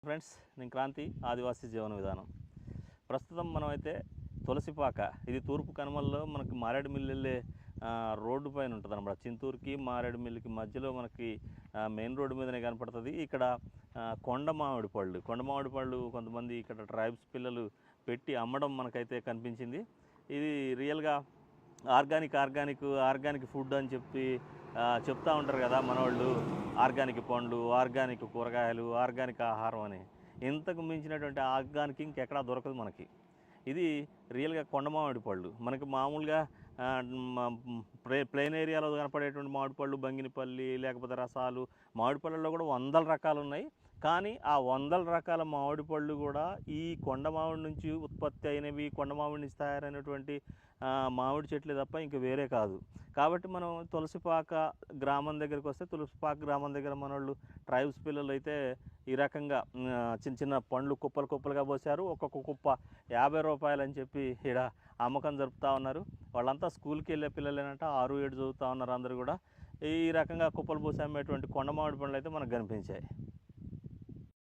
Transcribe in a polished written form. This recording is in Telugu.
ఫ్రెండ్స్, నేను క్రాంతి ఆదివాసీ జీవన విధానం. ప్రస్తుతం మనమైతే తులసిపాక, ఇది తూర్పు కనుమల్లో మనకి మారేడుమిల్లి వెళ్ళే రోడ్డు పైన ఉంటుంది అనమాట. చింతూరుకి మారేడుమిల్లికి మధ్యలో మనకి మెయిన్ రోడ్డు మీదనే కనపడుతుంది. ఇక్కడ కొండ మామిడి పళ్ళు కొంతమంది ఇక్కడ ట్రైబ్స్ పిల్లలు పెట్టి అమ్మడం మనకైతే కనిపించింది. ఇది రియల్గా ఆర్గానిక్ ఫుడ్ అని చెప్పి చెప్తూ ఉంటారు కదా మనవాళ్ళు. ఆర్గానిక్ పండ్లు, ఆర్గానిక్ కూరగాయలు, ఆర్గానిక్ ఆహారం అని. ఇంతకు మించినటువంటి ఆర్గానిక్ ఇంకెక్కడా దొరకదు మనకి. ఇది రియల్గా కొండ మామిడి పళ్ళు. మనకి మామూలుగా ప్లెయిన్ ఏరియాలో కనపడేటువంటి మామిడి పళ్ళు, బంగినపల్లి లేకపోతే రసాలు, మామిడి పళ్ళల్లో కూడా వందల రకాలు ఉన్నాయి. కానీ ఆ వందల రకాల మామిడి పళ్ళు కూడా ఈ కొండ మామిడి నుంచి ఉత్పత్తి అయినవి, కొండ మామిడి నుంచి తయారైనటువంటి మామిడి చెట్లే తప్ప ఇంక వేరే కాదు. కాబట్టి మనం తులసిపాక గ్రామం దగ్గరికి వస్తే, తులసిపాక గ్రామం దగ్గర మన వాళ్ళు ట్రైబ్స్ పిల్లలు అయితే ఈ రకంగా చిన్న చిన్న పండ్లు కుప్పలుగా పోసారు. ఒక్కొక్క కుప్ప 50 రూపాయలు అని చెప్పి ఇక్కడ అమ్మకం జరుపుతూ ఉన్నారు. వాళ్ళంతా స్కూల్కి వెళ్ళే పిల్లలేనంట, 6-7 చదువుతూ ఉన్నారు అందరూ కూడా. ఈ రకంగా కుప్పలు పోసి అమ్మేటువంటి కొండ మామిడి పండ్లు అయితే మనకు కనిపించాయి.